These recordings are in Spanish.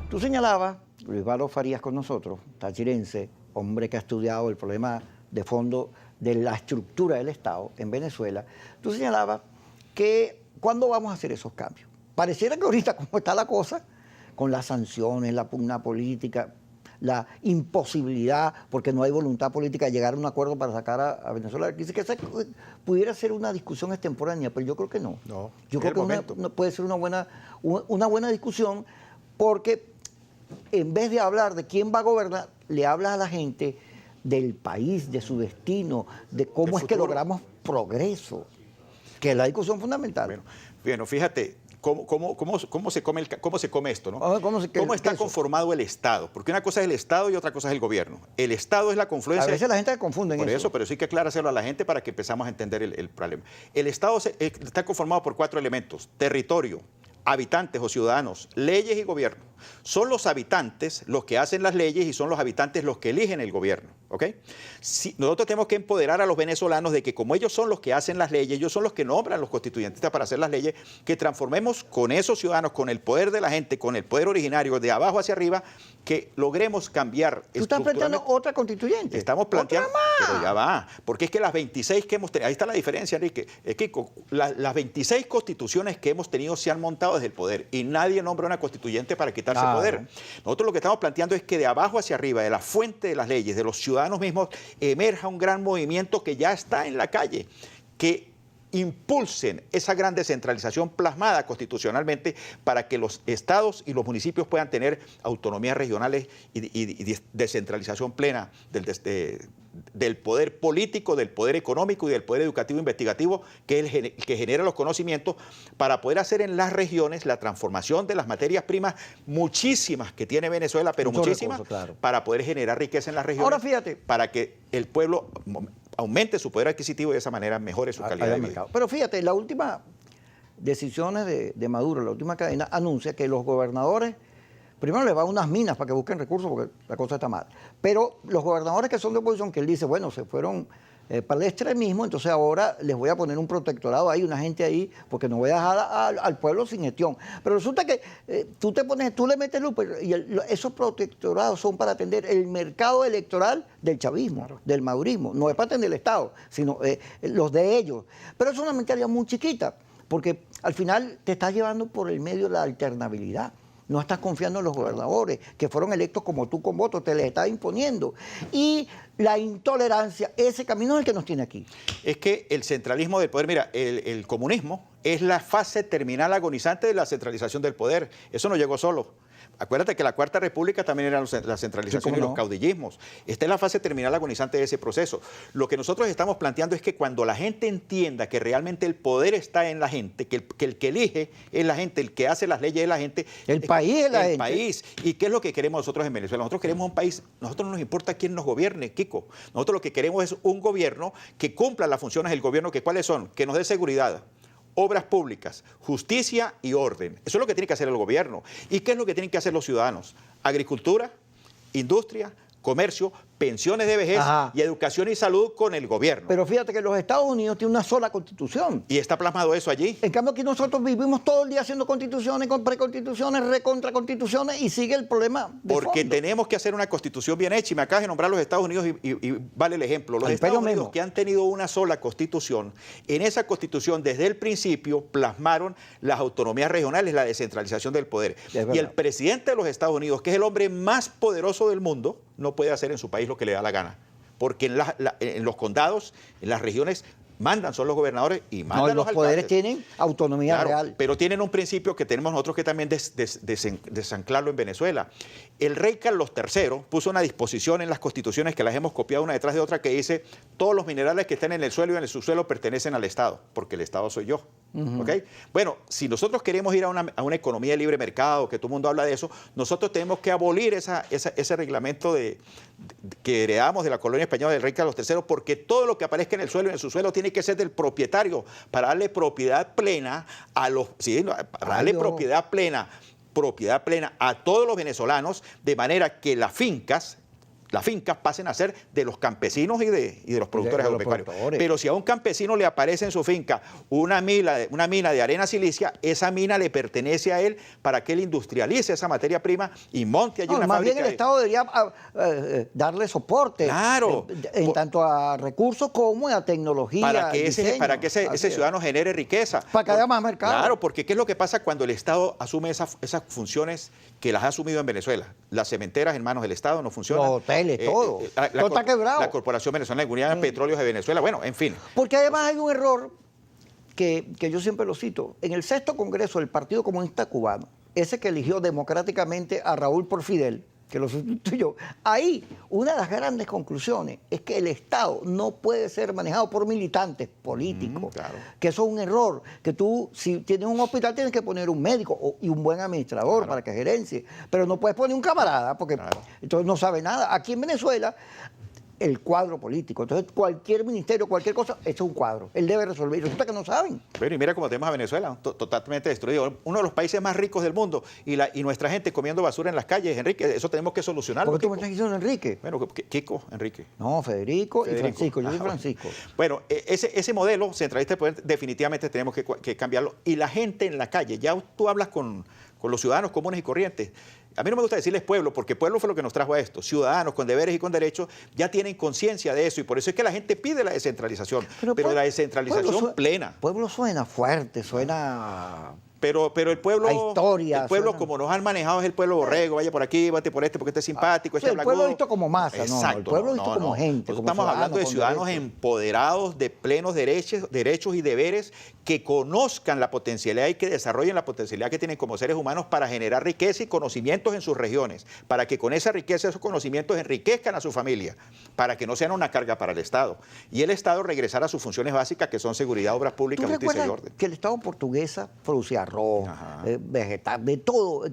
Tú señalabas, Luis Varo Farías con nosotros, tachirense, hombre que ha estudiado el problema de fondo de la estructura del Estado en Venezuela. Tú señalabas que ¿cuándo vamos a hacer esos cambios? Pareciera que ahorita, como está la cosa, con las sanciones, la pugna política, la imposibilidad, porque no hay voluntad política de llegar a un acuerdo para sacar a Venezuela. Dice que esa pudiera ser una discusión extemporánea, pero yo creo que no. No, Yo creo que puede ser una buena discusión, porque en vez de hablar de quién va a gobernar, le hablas a la gente del país, de su destino, de cómo es que logramos progreso, que es la discusión fundamental. Bueno, fíjate, ¿cómo se come esto, ¿no? ¿Cómo está conformado el Estado? Porque una cosa es el Estado y otra cosa es el gobierno. El Estado es la confluencia... A veces la gente se confunde en eso. Por eso, pero sí hay que aclarárselo a la gente para que empezamos a entender el problema. El Estado está conformado por 4 elementos: territorio, habitantes o ciudadanos, leyes y gobierno. Son los habitantes los que hacen las leyes y son los habitantes los que eligen el gobierno, ¿ok? Nosotros tenemos que empoderar a los venezolanos de que como ellos son los que hacen las leyes, ellos son los que nombran los constituyentes para hacer las leyes, que transformemos con esos ciudadanos, con el poder de la gente, con el poder originario, de abajo hacia arriba, que logremos cambiar. ¿Tú estás planteando otra constituyente? Estamos planteando, pero ya va, porque es que las 26 que hemos tenido, ahí está la diferencia, Enrique, Kiko, las 26 constituciones que hemos tenido se han montado desde el poder y nadie nombra una constituyente para quitarse poder. Nosotros lo que estamos planteando es que de abajo hacia arriba, de la fuente de las leyes, de los ciudadanos mismos, emerja un gran movimiento que ya está en la calle, que impulsen esa gran descentralización plasmada constitucionalmente para que los estados y los municipios puedan tener autonomías regionales y descentralización plena del poder político, del poder económico y del poder educativo investigativo, que es el que genera los conocimientos, para poder hacer en las regiones la transformación de las materias primas, muchísimas que tiene Venezuela, pero muchísimas, para poder generar riqueza en las regiones. Ahora fíjate, para que el pueblo aumente su poder adquisitivo y de esa manera mejore su calidad de vida. Pero fíjate, la última decisiones de Maduro, la última cadena, anuncia que los gobernadores, primero les van unas minas para que busquen recursos porque la cosa está mal, pero los gobernadores que son de oposición, que él dice, bueno, se fueron para el extremismo, entonces ahora les voy a poner un protectorado ahí, una gente ahí, porque no voy a dejar al pueblo sin gestión. Pero resulta que tú le metes lupa y esos protectorados son para atender el mercado electoral del chavismo, del madurismo. No es para atender el Estado, sino los de ellos. Pero es una mentalidad muy chiquita, porque al final te estás llevando por el medio la alternabilidad. No estás confiando en los gobernadores, que fueron electos como tú con votos, te les estás imponiendo. Y la intolerancia, ese camino es el que nos tiene aquí. Es que el centralismo del poder, mira, el comunismo es la fase terminal agonizante de la centralización del poder. Eso no llegó solo. Acuérdate que la Cuarta República también era la centralización y los caudillismos. Esta es la fase terminal agonizante de ese proceso. Lo que nosotros estamos planteando es que cuando la gente entienda que realmente el poder está en la gente, que el que elige es la gente, el que hace las leyes es la gente. El país es la gente. El país. ¿Y qué es lo que queremos nosotros en Venezuela? Nosotros queremos un país, nosotros no nos importa quién nos gobierne, Kiko. Nosotros lo que queremos es un gobierno que cumpla las funciones del gobierno, que ¿cuáles son? Que nos dé seguridad, obras públicas, justicia y orden. Eso es lo que tiene que hacer el gobierno. ¿Y qué es lo que tienen que hacer los ciudadanos? Agricultura, industria, comercio, pensiones de vejez y educación y salud con el gobierno. Pero fíjate que los Estados Unidos tienen una sola constitución. ¿Y está plasmado eso allí? En cambio aquí nosotros vivimos todo el día haciendo constituciones, con preconstituciones, recontraconstituciones y sigue el problema de Porque fondo. Tenemos que hacer una constitución bien hecha y me acabas de nombrar los Estados Unidos y vale el ejemplo. Los Estados Unidos que han tenido una sola constitución, en esa constitución desde el principio plasmaron las autonomías regionales, la descentralización del poder. Y el presidente de los Estados Unidos, que es el hombre más poderoso del mundo, no puede hacer en su país lo que le da la gana. Porque en los condados, en las regiones, mandan, son los gobernadores y mandan los poderes tienen autonomía real. Pero tienen un principio que tenemos nosotros que también desanclarlo en Venezuela. El rey Carlos III puso una disposición en las constituciones que las hemos copiado una detrás de otra que dice todos los minerales que estén en el suelo y en el subsuelo pertenecen al Estado, porque el Estado soy yo. ¿Okay? Bueno, si nosotros queremos ir a una economía de libre mercado, que todo el mundo habla de eso, nosotros tenemos que abolir ese reglamento que heredamos de la colonia española del rey Carlos III, porque todo lo que aparezca en el suelo y en el subsuelo tiene que ser del propietario, para darle propiedad plena a los... Sí, para darle propiedad plena a todos los venezolanos, de manera que las fincas las fincas pasen a ser de los campesinos y de los productores agropecuarios. Pero si a un campesino le aparece en su finca una mina de arena silicia, esa mina le pertenece a él para que él industrialice esa materia prima y monte allí una más fábrica. Bien el Estado debería darle soporte, claro, en tanto a recursos como a tecnología. Para que ese ciudadano genere riqueza. Para que haya más mercado. Claro, porque ¿qué es lo que pasa cuando el Estado asume esas funciones que las ha asumido en Venezuela? Las cementeras en manos del Estado no funcionan. Los hoteles, todo. Todo está quebrado. La Corporación Venezolana de Seguridad de Petróleos de Venezuela, bueno, en fin. Porque además hay un error que yo siempre lo cito. En el 6º Congreso del Partido Comunista Cubano, ese que eligió democráticamente a Raúl por Fidel, que lo sustituyó, ahí una de las grandes conclusiones es que el Estado no puede ser manejado por militantes políticos, claro. Que eso es un error, que tú, si tienes un hospital, tienes que poner un médico y un buen administrador, claro, para que gerencie, pero no puedes poner un camarada, porque claro, entonces no sabe nada. Aquí en Venezuela, el cuadro político. Entonces, cualquier ministerio, cualquier cosa, esto es un cuadro. Él debe resolver. Y resulta que no saben. Pero y mira cómo tenemos a Venezuela, totalmente destruido. Uno de los países más ricos del mundo y nuestra gente comiendo basura en las calles, Enrique. Eso tenemos que solucionarlo. ¿Por qué tú me estás diciendo Enrique? Bueno, Kiko, Enrique. No, Federico y Francisco. Yo soy Francisco. Bueno, ese modelo centralista de poder definitivamente tenemos que cambiarlo. Y la gente en la calle, ya tú hablas con los ciudadanos comunes y corrientes. A mí no me gusta decirles pueblo, porque pueblo fue lo que nos trajo a esto. Ciudadanos con deberes y con derechos ya tienen conciencia de eso y por eso es que la gente pide la descentralización, pero la descentralización plena. Pueblo suena fuerte, suena... Pero el pueblo, como nos han manejado, es el pueblo borrego, vaya por aquí, vete por este, porque este es simpático, el pueblo visto como masa, exacto, el pueblo visto como gente. Como estamos hablando de ciudadanos empoderados, de plenos derechos y deberes, que conozcan la potencialidad y que desarrollen la potencialidad que tienen como seres humanos para generar riqueza y conocimientos en sus regiones, para que con esa riqueza, esos conocimientos enriquezcan a su familia, para que no sean una carga para el Estado. Y el Estado regresar a sus funciones básicas, que son seguridad, obras públicas, justicia y orden. Que el Estado portuguesa producía arroz, vegetal, de todo,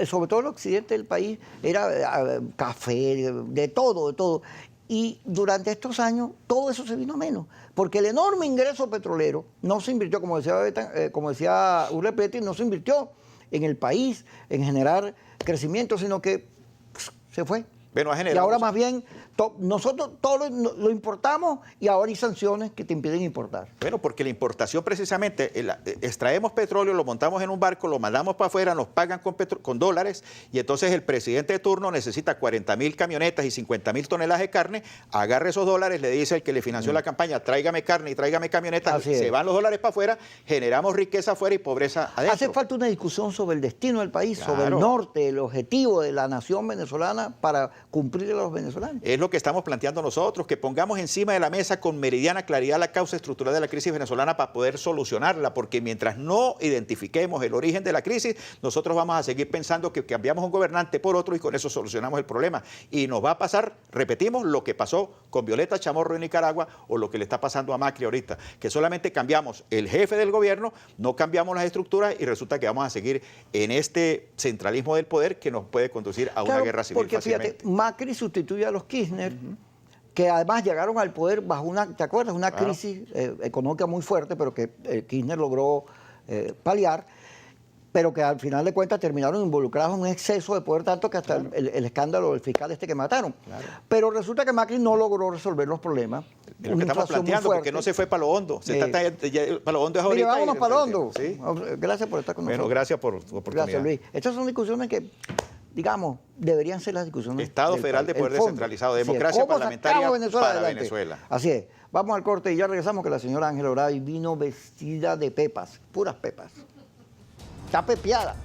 sobre todo en el occidente del país era café, de todo. Y durante estos años todo eso se vino a menos, porque el enorme ingreso petrolero no se invirtió, como decía Urrepeti, no se invirtió en el país, en generar crecimiento, sino que se fue. Bueno, y ahora más bien nosotros todo lo importamos y ahora hay sanciones que te impiden importar. Bueno, porque la importación precisamente, extraemos petróleo, lo montamos en un barco, lo mandamos para afuera, nos pagan con dólares y entonces el presidente de turno necesita 40.000 camionetas y 50.000 toneladas de carne, agarra esos dólares, le dice al que le financió la campaña, tráigame carne y tráigame camionetas, se van los dólares para afuera, generamos riqueza afuera y pobreza adentro. Hace falta una discusión sobre el destino del país, claro, sobre el norte, el objetivo de la nación venezolana para cumplir a los venezolanos. Es lo que estamos planteando nosotros, que pongamos encima de la mesa con meridiana claridad la causa estructural de la crisis venezolana para poder solucionarla, porque mientras no identifiquemos el origen de la crisis, nosotros vamos a seguir pensando que cambiamos un gobernante por otro y con eso solucionamos el problema. Y nos va a pasar, repetimos, lo que pasó con Violeta Chamorro en Nicaragua o lo que le está pasando a Macri ahorita, que solamente cambiamos el jefe del gobierno, no cambiamos las estructuras y resulta que vamos a seguir en este centralismo del poder que nos puede conducir a una guerra civil porque fácilmente. Fíjate, Macri sustituye a los Kirchner, que además llegaron al poder bajo una, ¿te acuerdas? Una crisis económica muy fuerte, pero que Kirchner logró paliar, pero que al final de cuentas terminaron involucrados en un exceso de poder, tanto que hasta el escándalo del fiscal que mataron. Claro. Pero resulta que Macri no logró resolver los problemas. Es lo que estamos planteando, porque no se fue para lo hondo. Para lo hondo es ahorita. Vámonos para lo hondo. ¿Sí? Gracias por estar con nosotros. Bueno, gracias por tu oportunidad. Gracias, Luis. Estas son discusiones que, digamos, deberían ser las discusiones. Estado federal de poder descentralizado, democracia parlamentaria para Venezuela. Así es. Vamos al corte y ya regresamos, que la señora Ángela Oray vino vestida de pepas, puras pepas. Está pepiada.